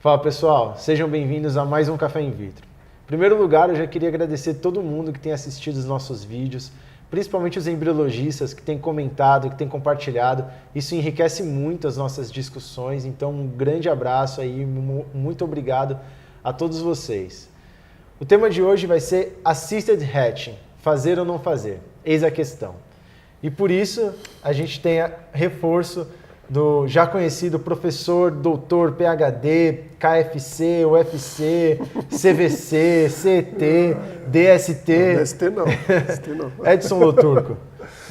Fala pessoal, sejam bem-vindos a mais um Café in Vitro. Em primeiro lugar, eu já queria agradecer todo mundo que tem assistido os nossos vídeos, principalmente os embriologistas que têm comentado, que têm compartilhado. Isso enriquece muito as nossas discussões, então um grande abraço aí, muito obrigado a todos vocês. O tema de hoje vai ser Assisted Hatching, fazer ou não fazer, eis a questão. E por isso a gente tem reforço do já conhecido professor, doutor, PhD, KFC, UFC, CVC, CET, DST. DST não. Edson Loturco,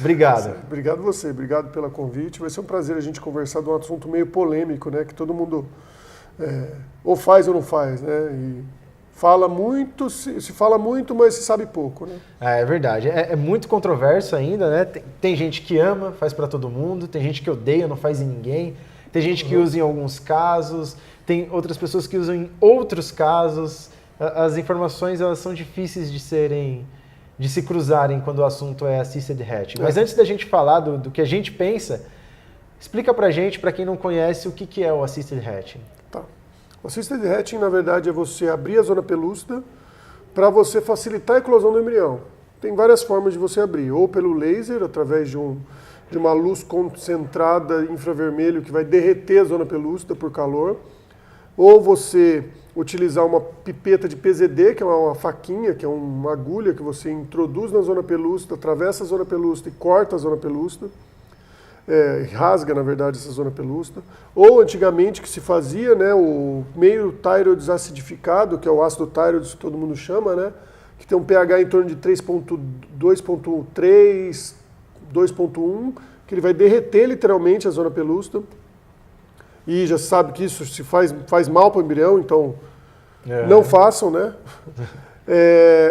obrigado. Obrigado você, obrigado pelo convite. Vai ser um prazer a gente conversar de um assunto meio polêmico, né? Que todo mundo ou faz ou não faz, né? E fala muito, se fala muito, mas se sabe pouco, né? É verdade, é muito controverso ainda, né? Tem gente que ama, faz pra todo mundo, tem gente que odeia, não faz em ninguém, tem gente que usa em alguns casos, tem outras pessoas que usam em outros casos. As informações, elas são difíceis de se cruzarem quando o assunto é assisted hatching. Mas antes da gente falar do que a gente pensa, explica pra gente, pra quem não conhece, o que é o assisted hatching. Tá. O assisted hatching, na verdade, é você abrir a zona pelúcida para você facilitar a eclosão do embrião. Tem várias formas de você abrir, ou pelo laser, através de uma luz concentrada infravermelho que vai derreter a zona pelúcida por calor, ou você utilizar uma pipeta de PZD, que é uma faquinha, que é uma agulha que você introduz na zona pelúcida, atravessa a zona pelúcida e corta a zona pelúcida. Rasga, na verdade, essa zona pelúcida. Ou, antigamente, que se fazia, né, o meio thyroid desacidificado, que é o ácido thyroid, que todo mundo chama, né, que tem um pH em torno de 3.3, 2.1, que ele vai derreter literalmente a zona pelúcida. E já se sabe que isso se faz mal para o embrião, então não façam, né?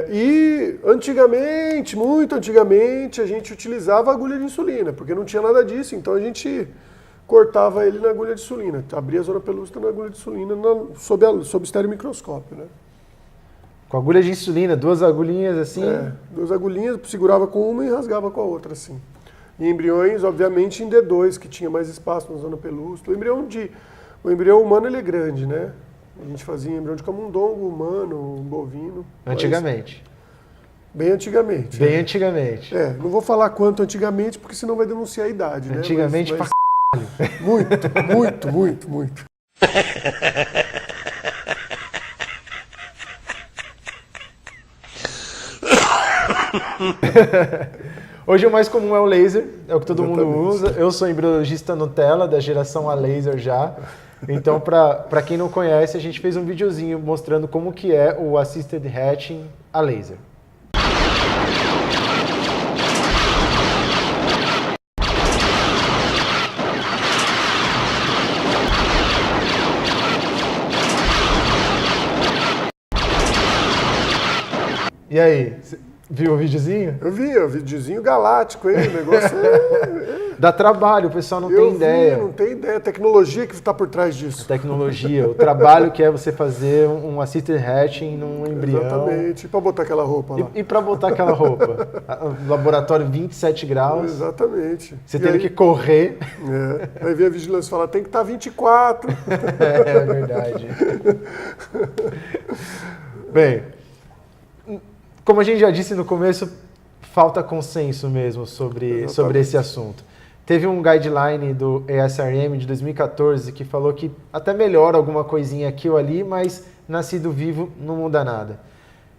E antigamente, muito antigamente, a gente utilizava agulha de insulina, porque não tinha nada disso, então a gente cortava ele na agulha de insulina, abria a zona pelúcida na agulha de insulina sob estereomicroscópio, né? Com agulha de insulina, duas agulhinhas assim? Duas agulhinhas, segurava com uma e rasgava com a outra, assim. E embriões, obviamente, em D2, que tinha mais espaço na zona pelúcida. O embrião humano, ele é grande, né? A gente fazia embrião de camundongo, humano, bovino. Antigamente. Bem antigamente. Bem antigamente. Não vou falar quanto antigamente, porque senão vai denunciar a idade, antigamente, né? Mas muito. Hoje o mais comum é o laser, é o que todo mundo usa. Eu sou embriologista Nutella, da geração a laser já. Então, para quem não conhece, a gente fez um videozinho mostrando como que é o Assisted Hatching a laser. E aí, viu o videozinho? Eu vi, o videozinho galáctico aí, o negócio Dá trabalho, o pessoal não tem ideia. Não tem ideia, a tecnologia que está por trás disso. A tecnologia, o trabalho que é você fazer um assisted hatching num embrião. Exatamente, e para botar aquela roupa lá. E para botar aquela roupa. Laboratório 27 graus. Exatamente. Você teve que correr. Aí vem a vigilância e fala, tem que estar 24. É verdade. Bem, como a gente já disse no começo, falta consenso mesmo sobre esse assunto. Teve um guideline do ASRM de 2014 que falou que até melhora alguma coisinha aqui ou ali, mas nascido vivo não muda nada.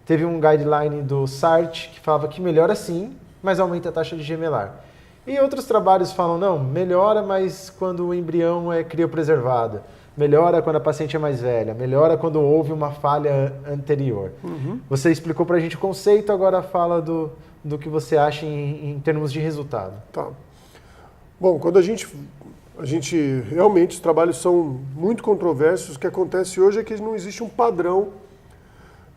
Teve um guideline do SART que falava que melhora sim, mas aumenta a taxa de gemelar. E outros trabalhos falam, não, melhora, mas quando o embrião é criopreservado. Melhora quando a paciente é mais velha, melhora quando houve uma falha anterior. Você explicou pra gente o conceito, agora fala do que você acha em termos de resultado. Tá. Bom, quando a gente realmente, os trabalhos são muito controversos, o que acontece hoje é que não existe um padrão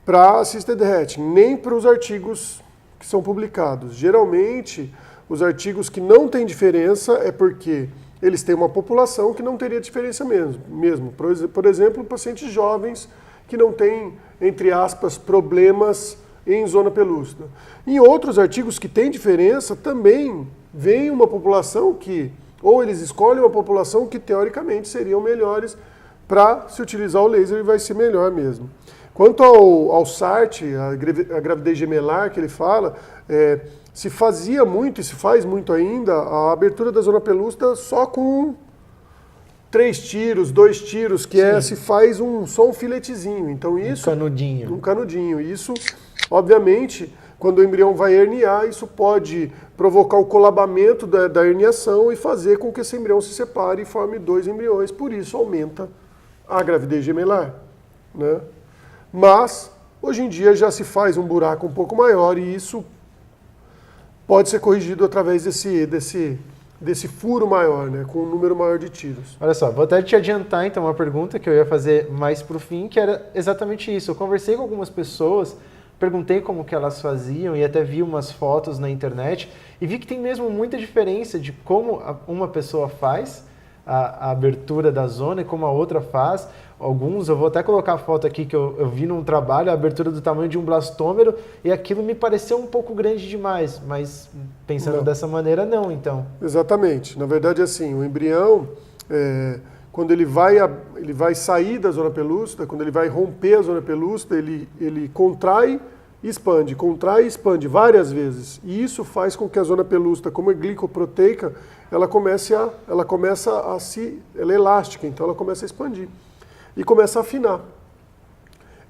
para assisted hatching, nem para os artigos que são publicados. Geralmente, os artigos que não têm diferença é porque eles têm uma população que não teria diferença mesmo. Por exemplo, pacientes jovens que não têm, entre aspas, problemas em zona pelúcida. Em outros artigos que têm diferença, também vem uma população que, ou eles escolhem uma população que teoricamente seriam melhores para se utilizar o laser e vai ser melhor mesmo. Quanto ao SART, a gravidez gemelar que ele fala, se fazia muito e se faz muito ainda a abertura da zona pelúcida só com 3 tiros, 2 tiros, que se faz só um filetezinho. Então isso, um canudinho. Isso, obviamente, quando o embrião vai herniar, isso pode provocar o colabamento da herniação e fazer com que esse embrião se separe e forme 2 embriões. Por isso aumenta a gravidez gemelar, né? Mas, hoje em dia, já se faz um buraco um pouco maior e isso pode ser corrigido através desse furo maior, né, com um número maior de tiros. Olha só, vou até te adiantar, então, uma pergunta que eu ia fazer mais pro fim, que era exatamente isso. Eu conversei com algumas pessoas, perguntei como que elas faziam e até vi umas fotos na internet e vi que tem mesmo muita diferença de como uma pessoa faz a abertura da zona e como a outra faz. Alguns, eu vou até colocar a foto aqui que eu vi num trabalho, a abertura do tamanho de um blastômero, e aquilo me pareceu um pouco grande demais, mas pensando dessa maneira, não, então. Exatamente. Na verdade, assim, o embrião, quando ele vai sair da zona pelúcida, quando ele vai romper a zona pelúcida, ele contrai e expande várias vezes. E isso faz com que a zona pelúcida, como é glicoproteica, ela é elástica, então ela começa a expandir. E começa a afinar.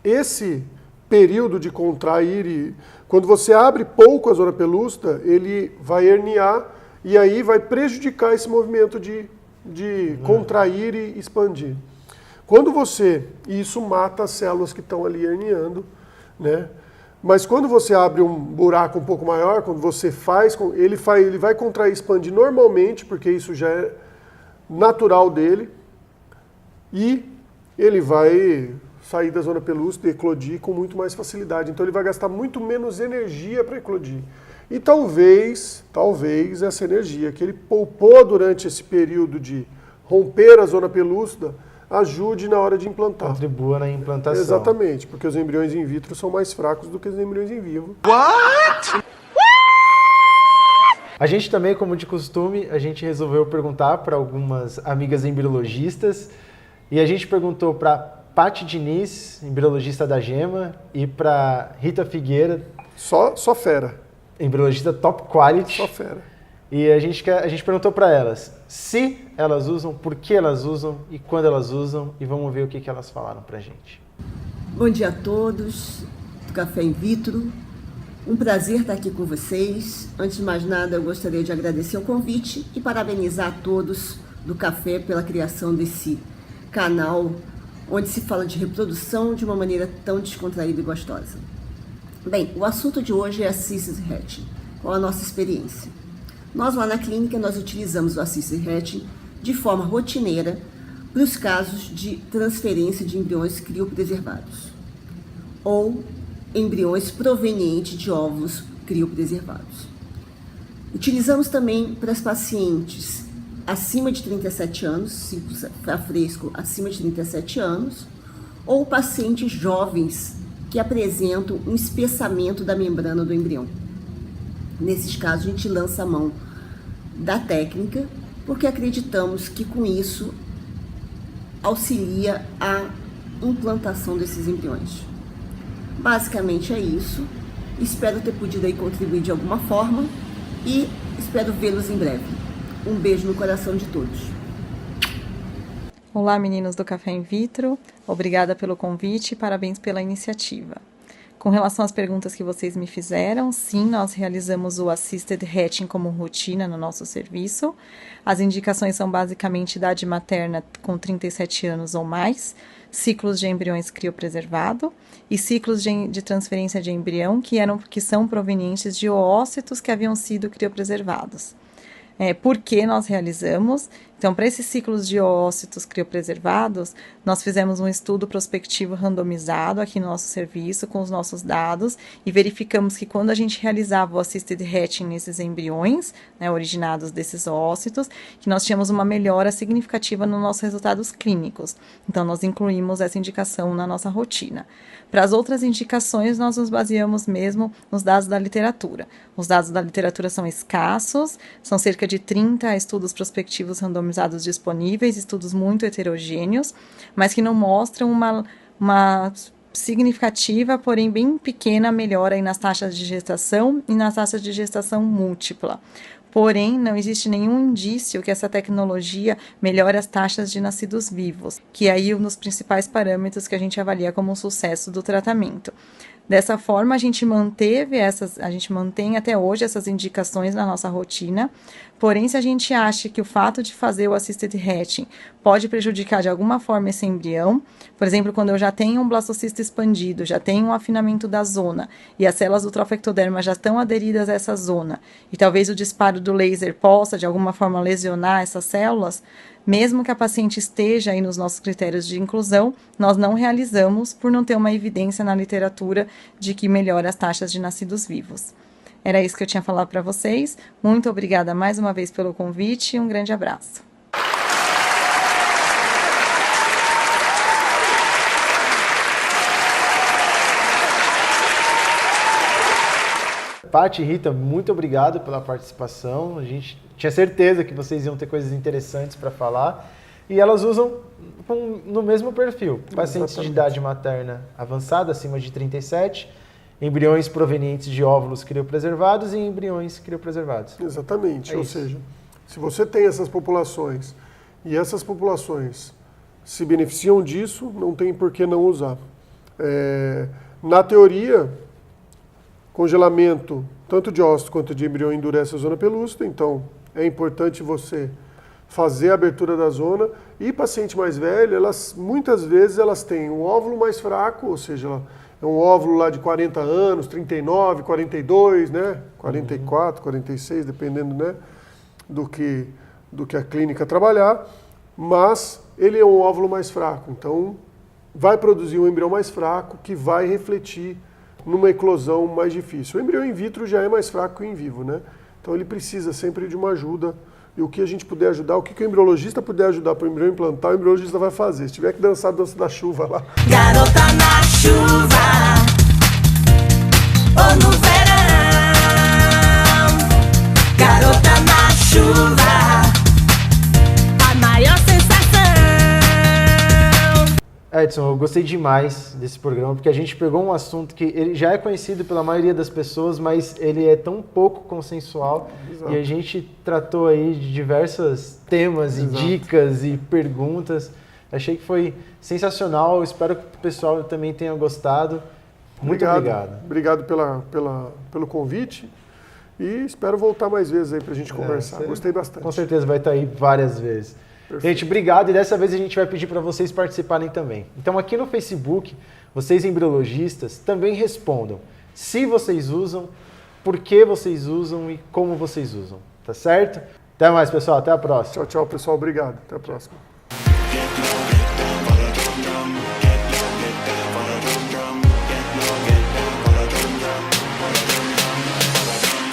Esse período de contrair, quando você abre pouco a zona pelúcida, ele vai herniar e aí vai prejudicar esse movimento de contrair e expandir. Isso mata as células que estão ali herniando, né? Mas quando você abre um buraco um pouco maior, quando você ele vai contrair e expandir normalmente, porque isso já é natural dele, e ele vai sair da zona pelúcida e eclodir com muito mais facilidade. Então ele vai gastar muito menos energia para eclodir. E talvez essa energia que ele poupou durante esse período de romper a zona pelúcida ajude na hora de implantar. Contribua na implantação. Exatamente, porque os embriões in vitro são mais fracos do que os embriões in vivo. What? A gente também, como de costume, a gente resolveu perguntar para algumas amigas embriologistas. E a gente perguntou para Paty Diniz, embriologista da Gema, e para Rita Figueira. Só fera. Embriologista top quality. Só fera. E a gente perguntou para elas se elas usam, por que elas usam e quando elas usam. E vamos ver o que elas falaram para a gente. Bom dia a todos do Café In Vitro. Um prazer estar aqui com vocês. Antes de mais nada, eu gostaria de agradecer o convite e parabenizar a todos do Café pela criação desse canal onde se fala de reprodução de uma maneira tão descontraída e gostosa. Bem, o assunto de hoje é assisted hatching. Qual a nossa experiência? Nós lá na clínica, nós utilizamos o assisted hatching de forma rotineira para os casos de transferência de embriões criopreservados ou embriões provenientes de óvulos criopreservados. Utilizamos também para as pacientes acima de 37 anos, ciclo fresco acima de 37 anos, ou pacientes jovens que apresentam um espessamento da membrana do embrião. Nesses casos, a gente lança a mão da técnica, porque acreditamos que com isso auxilia a implantação desses embriões. Basicamente é isso. Espero ter podido aí contribuir de alguma forma e espero vê-los em breve. Um beijo no coração de todos. Olá, meninos do Café In Vitro. Obrigada pelo convite e parabéns pela iniciativa. Com relação às perguntas que vocês me fizeram, sim, nós realizamos o Assisted Hatching como rotina no nosso serviço. As indicações são basicamente idade materna com 37 anos ou mais, ciclos de embriões criopreservado e ciclos de transferência de embrião que são provenientes de oócitos que haviam sido criopreservados. Por que nós realizamos? Então, para esses ciclos de oócitos criopreservados, nós fizemos um estudo prospectivo randomizado aqui no nosso serviço com os nossos dados e verificamos que quando a gente realizava o assisted hatching nesses embriões, né, originados desses oócitos, que nós tínhamos uma melhora significativa nos nossos resultados clínicos. Então, nós incluímos essa indicação na nossa rotina. Para as outras indicações, nós nos baseamos mesmo nos dados da literatura. Os dados da literatura são escassos, são cerca de 30 estudos prospectivos randomizados randomizados disponíveis, estudos muito heterogêneos, mas que não mostram uma significativa, porém bem pequena melhora aí nas taxas de gestação e nas taxas de gestação múltipla. Porém, não existe nenhum indício que essa tecnologia melhore as taxas de nascidos vivos, que é aí um dos principais parâmetros que a gente avalia como um sucesso do tratamento. Dessa forma, a gente mantém até hoje essas indicações na nossa rotina, porém, se a gente acha que o fato de fazer o assisted hatching pode prejudicar de alguma forma esse embrião, por exemplo, quando eu já tenho um blastocisto expandido, já tenho um afinamento da zona, e as células do trofectoderma já estão aderidas a essa zona, e talvez o disparo do laser possa, de alguma forma, lesionar essas células, mesmo que a paciente esteja aí nos nossos critérios de inclusão, nós não realizamos por não ter uma evidência na literatura de que melhora as taxas de nascidos vivos. Era isso que eu tinha falado para vocês. Muito obrigada mais uma vez pelo convite e um grande abraço. Paty e Rita, muito obrigado pela participação. A gente tinha certeza que vocês iam ter coisas interessantes para falar. E elas usam no mesmo perfil. Pacientes de idade materna avançada, acima de 37, embriões provenientes de óvulos criopreservados e embriões criopreservados. Exatamente. Ou seja, se você tem essas populações e essas populações se beneficiam disso, não tem por que não usar. Na teoria, congelamento tanto de ósseo quanto de embrião endurece a zona pelúcida, então é importante você fazer a abertura da zona. E paciente mais velho, muitas vezes elas têm um óvulo mais fraco, ou seja, é um óvulo lá de 40 anos, 39, 42, né? 44, 46, dependendo, né, do que a clínica trabalhar, mas ele é um óvulo mais fraco, então vai produzir um embrião mais fraco que vai refletir numa eclosão mais difícil. O embrião in vitro já é mais fraco que o in vivo, né? Então ele precisa sempre de uma ajuda, e o que a gente puder ajudar, o que o embriologista puder ajudar para o embrião implantar, o embriologista vai fazer. Se tiver que dançar a dança da chuva lá. Garota na chuva, ou no verão, garota na chuva, a maior sensação. Edson, eu gostei demais desse programa, porque a gente pegou um assunto que ele já é conhecido pela maioria das pessoas, mas ele é tão pouco consensual. Exato. E a gente tratou aí de diversos temas. Exato. E dicas e perguntas. Achei que foi sensacional, espero que o pessoal também tenha gostado. Muito obrigado. Obrigado pelo convite e espero voltar mais vezes aí pra gente conversar. Gostei bastante. Com certeza vai estar aí várias vezes. Perfeito. Gente, obrigado, e dessa vez a gente vai pedir para vocês participarem também. Então aqui no Facebook, vocês embriologistas também respondam se vocês usam, por que vocês usam e como vocês usam, tá certo? Até mais, pessoal, até a próxima. Tchau, tchau, pessoal, obrigado, até a próxima.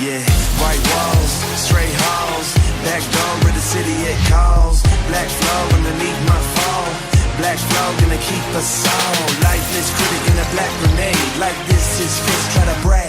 Yeah, white walls, straight halls, back door of the city it calls. Black flow underneath my fall. Black flow gonna keep us all. Lifeless critic in a black grenade. Like this is fist, try to brag.